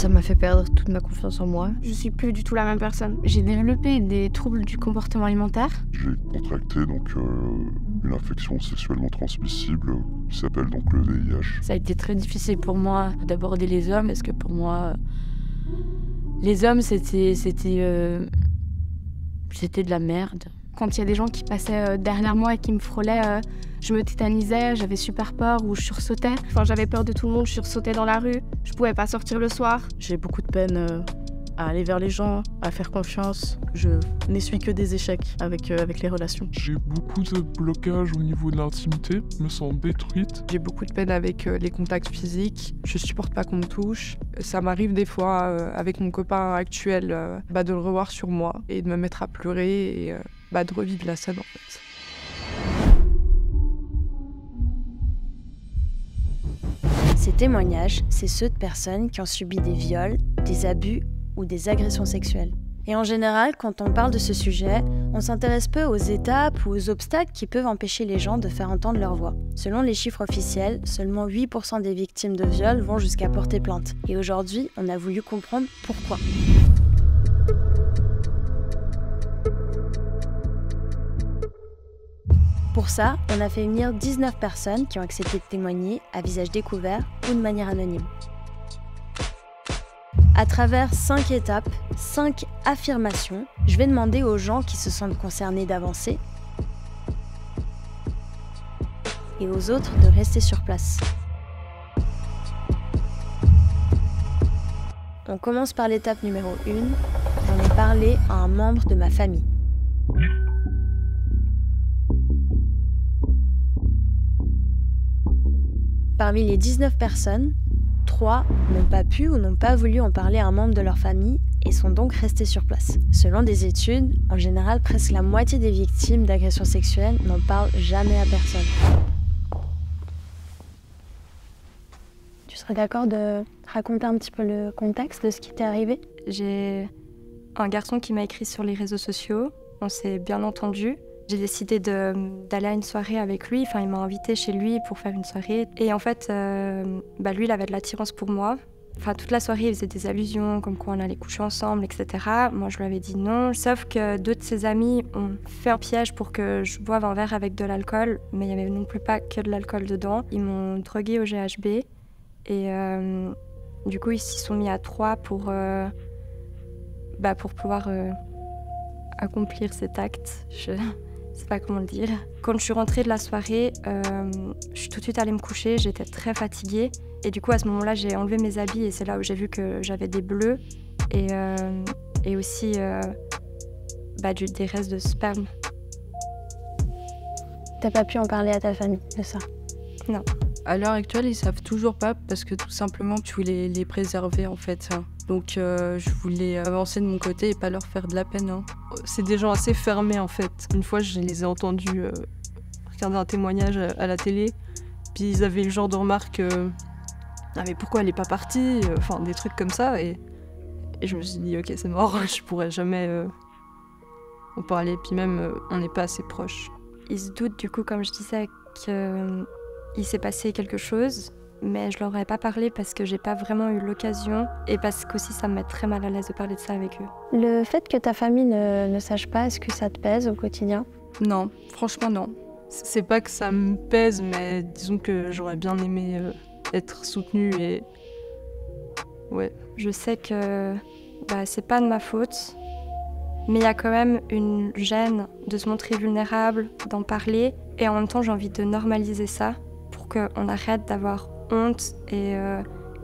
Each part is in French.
Ça m'a fait perdre toute ma confiance en moi. Je suis plus du tout la même personne. J'ai développé des troubles du comportement alimentaire. J'ai contracté une infection sexuellement transmissible qui s'appelle donc le VIH. Ça a été très difficile pour moi d'aborder les hommes parce que pour moi, les hommes c'était de la merde. Quand il y a des gens qui passaient derrière moi et qui me frôlaient, je me tétanisais, j'avais super peur ou je sursautais. Enfin, j'avais peur de tout le monde, je sursautais dans la rue. Je pouvais pas sortir le soir. J'ai beaucoup de peine à aller vers les gens, à faire confiance. Je n'essuie que des échecs avec les relations. J'ai beaucoup de blocages au niveau de l'intimité, je me sens détruite. J'ai beaucoup de peine avec les contacts physiques. Je supporte pas qu'on me touche. Ça m'arrive des fois, avec mon copain actuel, de le revoir sur moi et de me mettre à pleurer et de revivre la scène en fait. Ces témoignages, c'est ceux de personnes qui ont subi des viols, des abus ou des agressions sexuelles. Et en général, quand on parle de ce sujet, on s'intéresse peu aux étapes ou aux obstacles qui peuvent empêcher les gens de faire entendre leur voix. Selon les chiffres officiels, seulement 8% des victimes de viol vont jusqu'à porter plainte. Et aujourd'hui, on a voulu comprendre pourquoi. Pour ça, on a fait venir 19 personnes qui ont accepté de témoigner à visage découvert ou de manière anonyme. À travers 5 étapes, 5 affirmations, je vais demander aux gens qui se sentent concernés d'avancer et aux autres de rester sur place. On commence par l'étape numéro 1. J'en ai parlé à un membre de ma famille. Parmi les 19 personnes, 3 n'ont pas pu ou n'ont pas voulu en parler à un membre de leur famille et sont donc restés sur place. Selon des études, en général, presque la moitié des victimes d'agressions sexuelles n'en parlent jamais à personne. Tu serais d'accord de raconter un petit peu le contexte de ce qui t'est arrivé ? J'ai un garçon qui m'a écrit sur les réseaux sociaux, on s'est bien entendu. J'ai décidé d'aller à une soirée avec lui, il m'a invitée chez lui pour faire une soirée. Et en fait, lui, il avait de l'attirance pour moi. Toute la soirée, il faisait des allusions, comme quoi on allait coucher ensemble, etc. Moi, je lui avais dit non. Sauf que 2 de ses amis ont fait un piège pour que je boive un verre avec de l'alcool, mais il n'y avait non plus pas que de l'alcool dedans. Ils m'ont droguée au GHB. Et du coup, ils s'y sont mis à 3 pour pouvoir accomplir cet acte. Je sais pas comment le dire. Quand je suis rentrée de la soirée, je suis tout de suite allée me coucher, j'étais très fatiguée. Et du coup, à ce moment-là, j'ai enlevé mes habits et c'est là où j'ai vu que j'avais des bleus et aussi des restes de sperme. T'as pas pu en parler à ta famille de ça ? Non. À l'heure actuelle, ils savent toujours pas parce que tout simplement, je voulais les préserver en fait. Donc je voulais avancer de mon côté et pas leur faire de la peine. C'est des gens assez fermés en fait. Une fois, je les ai entendus regarder un témoignage à la télé, puis ils avaient le genre de remarque ah mais pourquoi elle est pas partie, des trucs comme ça et je me suis dit ok c'est mort, je pourrais jamais en parler, puis même on n'est pas assez proches. Ils se doutent du coup, comme je disais, qu'il s'est passé quelque chose. Mais je leur ai pas parlé parce que j'ai pas vraiment eu l'occasion et parce qu'aussi ça me met très mal à l'aise de parler de ça avec eux. Le fait que ta famille ne sache pas, est-ce que ça te pèse au quotidien ? Non, franchement non. C'est pas que ça me pèse, mais disons que j'aurais bien aimé être soutenue et... Ouais. Je sais que c'est pas de ma faute, mais il y a quand même une gêne de se montrer vulnérable, d'en parler et en même temps j'ai envie de normaliser ça pour qu'on arrête d'avoir honte et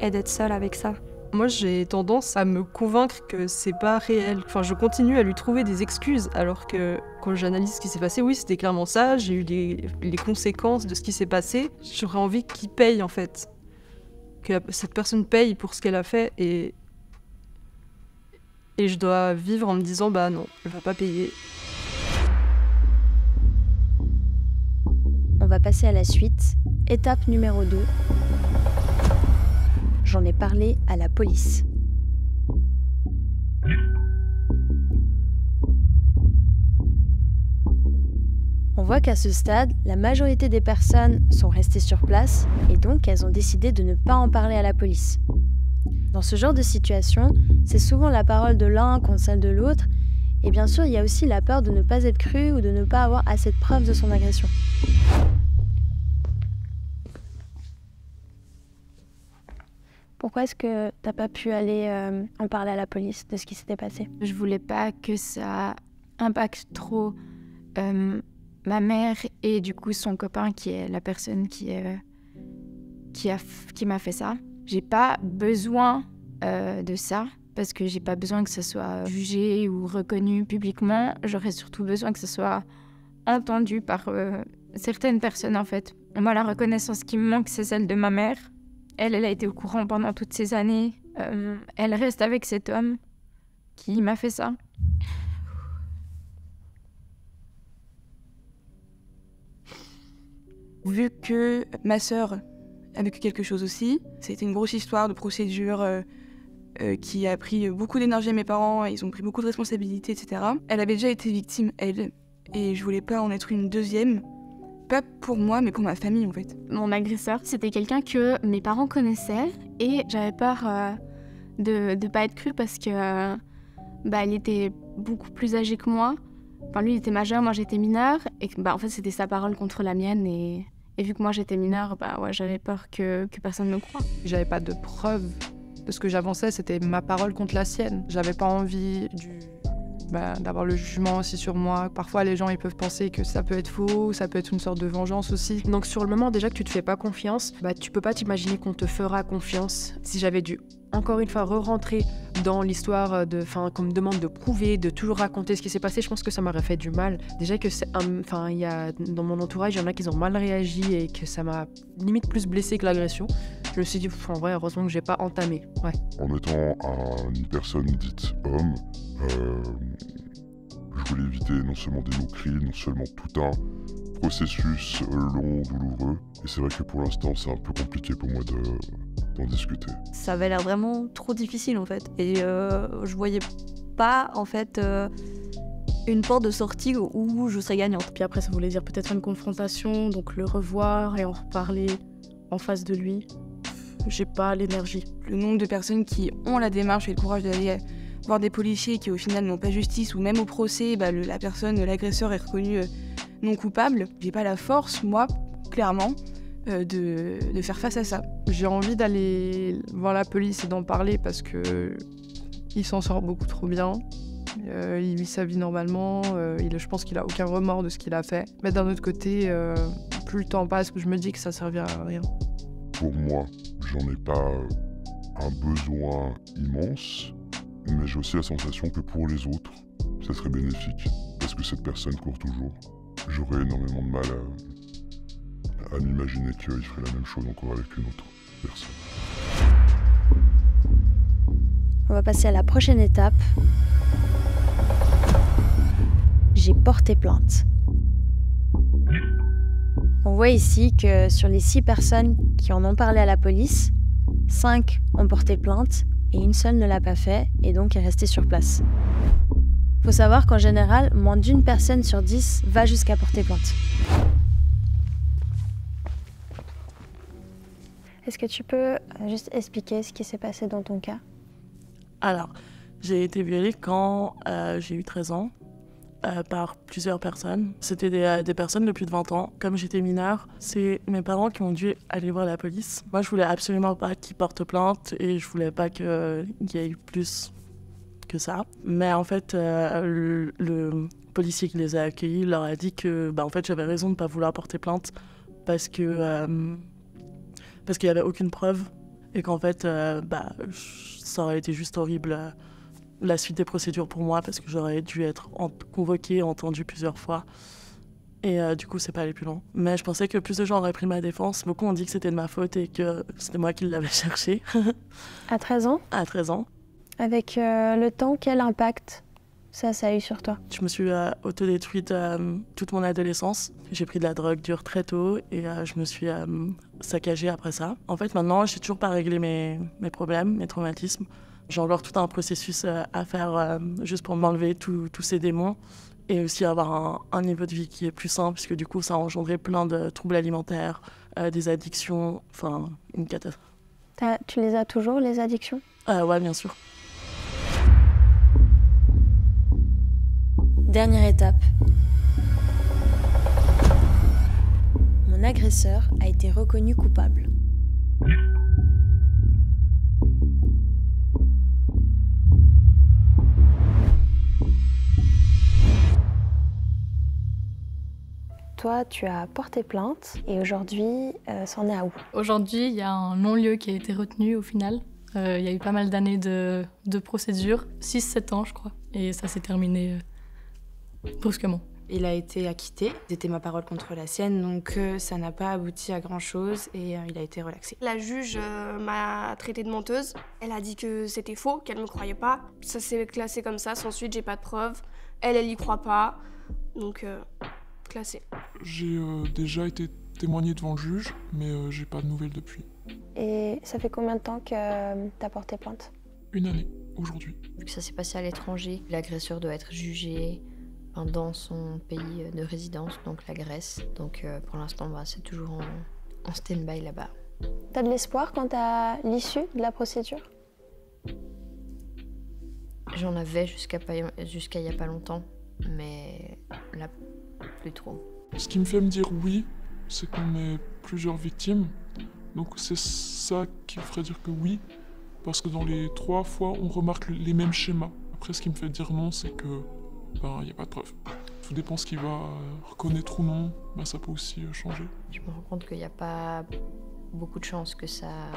d'être seule avec ça. Moi, j'ai tendance à me convaincre que c'est pas réel. Je continue à lui trouver des excuses, alors que quand j'analyse ce qui s'est passé, oui, c'était clairement ça. J'ai eu les conséquences de ce qui s'est passé. J'aurais envie qu'il paye, en fait. Que cette personne paye pour ce qu'elle a fait et je dois vivre en me disant, non, elle va pas payer. On va passer à la suite. Étape numéro 2. J'en ai parlé à la police. On voit qu'à ce stade, la majorité des personnes sont restées sur place et donc elles ont décidé de ne pas en parler à la police. Dans ce genre de situation, c'est souvent la parole de l'un contre celle de l'autre. Et bien sûr, il y a aussi la peur de ne pas être cru ou de ne pas avoir assez de preuves de son agression. Pourquoi est-ce que t'as pas pu aller en parler à la police de ce qui s'était passé? Je voulais pas que ça impacte trop ma mère et du coup son copain qui est la personne qui m'a fait ça. J'ai pas besoin de ça parce que j'ai pas besoin que ça soit jugé ou reconnu publiquement. J'aurais surtout besoin que ça soit entendu par certaines personnes en fait. Moi, la reconnaissance qui me manque, c'est celle de ma mère. Elle a été au courant pendant toutes ces années. Elle reste avec cet homme qui m'a fait ça. Vu que ma sœur a vécu quelque chose aussi, c'était une grosse histoire de procédure qui a pris beaucoup d'énergie à mes parents, ils ont pris beaucoup de responsabilités, etc. Elle avait déjà été victime, elle, et je voulais pas en être une deuxième. Pas pour moi, mais pour ma famille, en fait. Mon agresseur, c'était quelqu'un que mes parents connaissaient et j'avais peur de pas être crue parce que il était beaucoup plus âgé que moi. Enfin, lui, il était majeur, moi, j'étais mineure. Et en fait, c'était sa parole contre la mienne. Et vu que moi, j'étais mineure, j'avais peur que personne ne me croie. J'avais pas de preuves de ce que j'avançais, c'était ma parole contre la sienne. J'avais pas envie d'avoir le jugement aussi sur moi. Parfois, les gens ils peuvent penser que ça peut être faux, ça peut être une sorte de vengeance aussi. Donc sur le moment déjà que tu te fais pas confiance, tu peux pas t'imaginer qu'on te fera confiance. Si j'avais dû encore une fois re-rentrer dans l'histoire qu'on me demande de prouver, de toujours raconter ce qui s'est passé, je pense que ça m'aurait fait du mal. Déjà que il y a dans mon entourage, il y en a qui ont mal réagi et que ça m'a limite plus blessée que l'agression. Je me suis dit, en vrai, heureusement que j'ai pas entamé. Ouais. En étant une personne dite homme, je voulais éviter non seulement des moqueries, non seulement tout un processus long, douloureux. Et c'est vrai que pour l'instant, c'est un peu compliqué pour moi d'en discuter. Ça avait l'air vraiment trop difficile en fait. Et je voyais pas en fait une porte de sortie où je serais gagnante. Puis après, ça voulait dire peut-être une confrontation, donc le revoir et en reparler en face de lui. J'ai pas l'énergie. Le nombre de personnes qui ont la démarche et le courage d'aller voir des policiers qui au final n'ont pas justice ou même au procès, l'agresseur est reconnu non coupable. J'ai pas la force, moi, clairement, de faire face à ça. J'ai envie d'aller voir la police et d'en parler parce que il s'en sort beaucoup trop bien. Il vit sa vie normalement. Je pense qu'il a aucun remords de ce qu'il a fait. Mais d'un autre côté, plus le temps passe, je me dis que ça servira à rien. Pour moi, j'en ai pas un besoin immense, mais j'ai aussi la sensation que pour les autres, ça serait bénéfique. Parce que cette personne court toujours. J'aurais énormément de mal à m'imaginer qu'il ferait la même chose encore avec une autre personne. On va passer à la prochaine étape. J'ai porté plainte. On voit ici que sur les 6 personnes qui en ont parlé à la police, 5 ont porté plainte et une seule ne l'a pas fait et donc est restée sur place. Faut savoir qu'en général, moins d'une personne sur 10 va jusqu'à porter plainte. Est-ce que tu peux juste expliquer ce qui s'est passé dans ton cas? Alors, j'ai été violée quand j'ai eu 13 ans. Par plusieurs personnes. C'était des personnes de plus de 20 ans. Comme j'étais mineure, c'est mes parents qui ont dû aller voir la police. Moi, je voulais absolument pas qu'ils portent plainte et je voulais pas qu'il y ait plus que ça. Mais en fait, le policier qui les a accueillis leur a dit que en fait, j'avais raison de pas vouloir porter plainte parce qu'il y avait aucune preuve et qu'en fait, ça aurait été juste horrible. La suite des procédures pour moi parce que j'aurais dû être convoquée, entendue plusieurs fois et du coup c'est pas allé plus loin. Mais je pensais que plus de gens auraient pris ma défense. Beaucoup ont dit que c'était de ma faute et que c'était moi qui l'avais cherché. À 13 ans? À 13 ans. Avec le temps, quel impact ça a eu sur toi? Je me suis autodétruite toute mon adolescence. J'ai pris de la drogue dure très tôt et je me suis saccagée après ça. En fait maintenant j'ai toujours pas réglé mes problèmes, mes traumatismes. J'ai encore tout un processus à faire juste pour m'enlever tous ces démons et aussi avoir un niveau de vie qui est plus sain puisque du coup ça a engendré plein de troubles alimentaires, des addictions, enfin une catastrophe. Tu les as toujours, les addictions? Ouais, bien sûr. Dernière étape. Mon agresseur a été reconnu coupable. Toi, tu as porté plainte et aujourd'hui, c'en est à où? Aujourd'hui, il y a un non-lieu qui a été retenu au final. Il y a eu pas mal d'années de procédure, 6-7 ans je crois, et ça s'est terminé brusquement. Il a été acquitté, c'était ma parole contre la sienne, donc ça n'a pas abouti à grand-chose et il a été relaxé. La juge m'a traitée de menteuse, elle a dit que c'était faux, qu'elle me croyait pas. Ça s'est classé comme ça, sans suite, j'ai pas de preuves. Elle y croit pas, donc classé. J'ai déjà été témoigné devant le juge, mais j'ai pas de nouvelles depuis. Et ça fait combien de temps que t'as porté plainte? 1 année, aujourd'hui. Vu que ça s'est passé à l'étranger, l'agresseur doit être jugé dans son pays de résidence, donc la Grèce. Donc pour l'instant, c'est toujours en stand-by là-bas. T'as de l'espoir quant à l'issue de la procédure? J'en avais jusqu'à il y a pas longtemps, mais là, plus trop. Ce qui me fait me dire oui, c'est qu'on est plusieurs victimes. Donc c'est ça qui me ferait dire que oui, parce que dans les 3 fois, on remarque les mêmes schémas. Après, ce qui me fait dire non, c'est que il n'y a pas de preuve. Tout dépend ce qu'il va reconnaître ou non, ça peut aussi changer. Je me rends compte qu'il n'y a pas beaucoup de chances que ça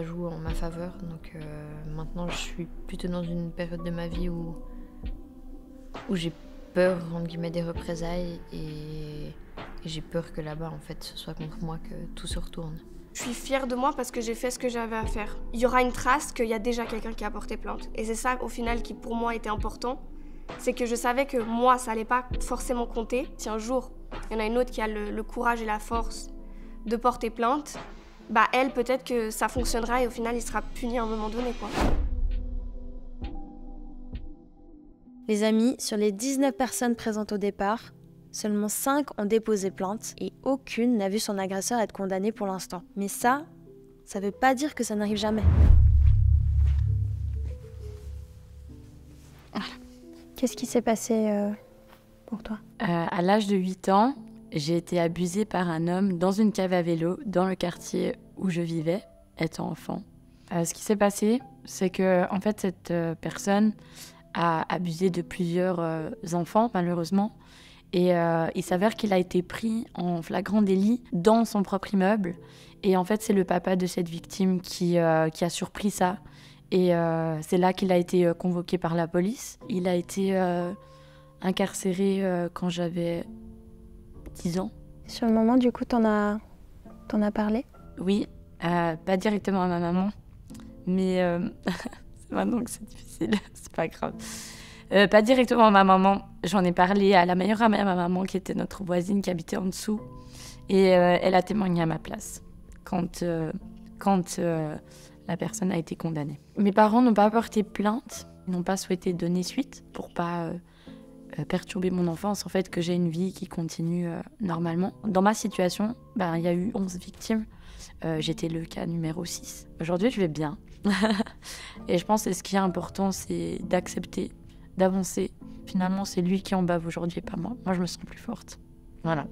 joue en ma faveur. Donc maintenant, je suis plutôt dans une période de ma vie où j'ai peur, entre guillemets, des représailles et j'ai peur que là-bas, en fait, ce soit contre moi que tout se retourne. Je suis fière de moi parce que j'ai fait ce que j'avais à faire. Il y aura une trace qu'il y a déjà quelqu'un qui a porté plainte. Et c'est ça, au final, qui pour moi était important. C'est que je savais que moi, ça allait pas forcément compter. Si un jour, il y en a une autre qui a le courage et la force de porter plainte, elle, peut-être que ça fonctionnera et au final, il sera puni à un moment donné, quoi. Les amis, sur les 19 personnes présentes au départ, seulement 5 ont déposé plainte et aucune n'a vu son agresseur être condamné pour l'instant. Mais ça veut pas dire que ça n'arrive jamais. Qu'est-ce qui s'est passé pour toi? À l'âge de 8 ans, j'ai été abusée par un homme dans une cave à vélo dans le quartier où je vivais, étant enfant. Ce qui s'est passé, c'est que en fait, cette personne a abusé de plusieurs enfants, malheureusement. Et il s'avère qu'il a été pris en flagrant délit dans son propre immeuble. Et en fait, c'est le papa de cette victime qui a surpris ça. Et c'est là qu'il a été convoqué par la police. Il a été incarcéré quand j'avais 10 ans. Sur le moment, du coup, t'en as parlé? Oui, pas directement à ma maman. Mais c'est maintenant que c'est difficile, c'est pas grave. Pas directement à ma maman. J'en ai parlé à la meilleure amie à ma maman, qui était notre voisine, qui habitait en dessous. Et elle a témoigné à ma place quand la personne a été condamnée. Mes parents n'ont pas porté plainte, ils n'ont pas souhaité donner suite pour pas perturber mon enfance, en fait, que j'ai une vie qui continue normalement. Dans ma situation, il y a eu 11 victimes. J'étais le cas numéro 6. Aujourd'hui, je vais bien. Et je pense que ce qui est important, c'est d'accepter, d'avancer. Finalement, c'est lui qui en bave aujourd'hui et pas moi. Moi, je me sens plus forte. Voilà.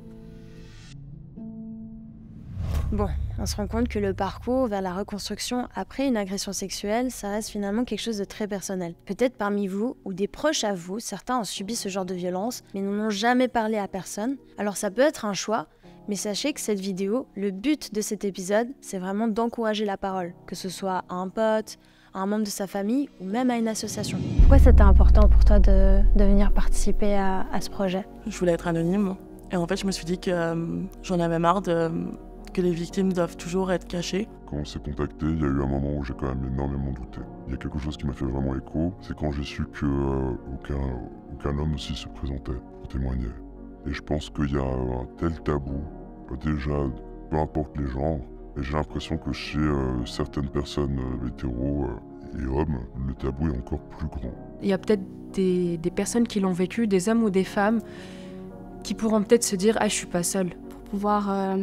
Bon, on se rend compte que le parcours vers la reconstruction après une agression sexuelle, ça reste finalement quelque chose de très personnel. Peut-être parmi vous, ou des proches à vous, certains ont subi ce genre de violence, mais n'en ont jamais parlé à personne. Alors ça peut être un choix, mais sachez que cette vidéo, le but de cet épisode, c'est vraiment d'encourager la parole, que ce soit à un pote, à un membre de sa famille, ou même à une association. Pourquoi c'était important pour toi de venir participer à ce projet? Je voulais être anonyme, et en fait je me suis dit que j'en avais marre que les victimes doivent toujours être cachées. Quand on s'est contacté, il y a eu un moment où j'ai quand même énormément douté. Il y a quelque chose qui m'a fait vraiment écho, c'est quand j'ai su qu'aucun homme aussi se présentait pour témoigner. Et je pense qu'il y a un tel tabou, déjà, peu importe les genres, et j'ai l'impression que chez certaines personnes hétéros et hommes, le tabou est encore plus grand. Il y a peut-être des personnes qui l'ont vécu, des hommes ou des femmes, qui pourront peut-être se dire « Ah, je suis pas seule ». Pour pouvoir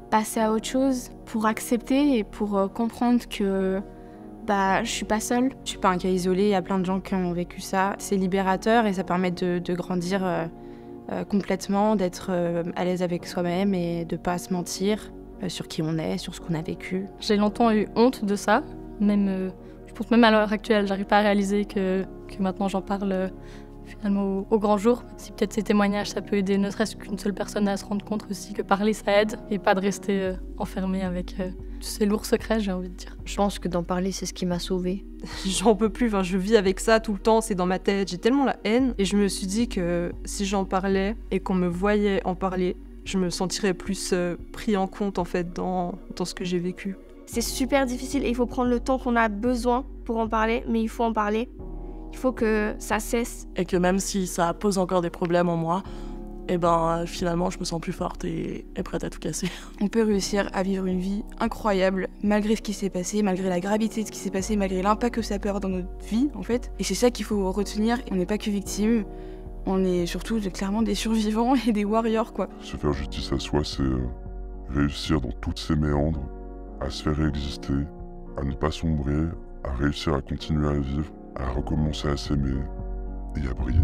passer à autre chose, pour accepter et pour comprendre que bah je suis pas seule. Je suis pas un cas isolé, il y a plein de gens qui ont vécu ça. C'est libérateur et ça permet de grandir complètement, d'être à l'aise avec soi-même et de pas se mentir sur qui on est, sur ce qu'on a vécu. J'ai longtemps eu honte de ça, même, je pense même à l'heure actuelle, j'arrive pas à réaliser que maintenant j'en parle finalement au grand jour. Si peut-être ces témoignages, ça peut aider ne serait-ce qu'une seule personne à se rendre compte aussi que parler, ça aide, et pas de rester enfermé avec ces lourds secrets, j'ai envie de dire. Je pense que d'en parler, c'est ce qui m'a sauvée. J'en peux plus, enfin, je vis avec ça tout le temps, c'est dans ma tête, j'ai tellement la haine. Et je me suis dit que si j'en parlais et qu'on me voyait en parler, je me sentirais plus pris en compte en fait dans ce que j'ai vécu. C'est super difficile et il faut prendre le temps qu'on a besoin pour en parler, mais il faut en parler. Il faut que ça cesse. Et que même si ça pose encore des problèmes en moi, et ben finalement je me sens plus forte et prête à tout casser. On peut réussir à vivre une vie incroyable malgré ce qui s'est passé, malgré la gravité de ce qui s'est passé, malgré l'impact que ça peut avoir dans notre vie en fait. Et c'est ça qu'il faut retenir. On n'est pas que victime, on est surtout clairement des survivants et des warriors quoi. Se faire justice à soi, c'est réussir dans toutes ses méandres, à se faire exister, à ne pas sombrer, à réussir à continuer à vivre, à recommencer à s'aimer et à briller.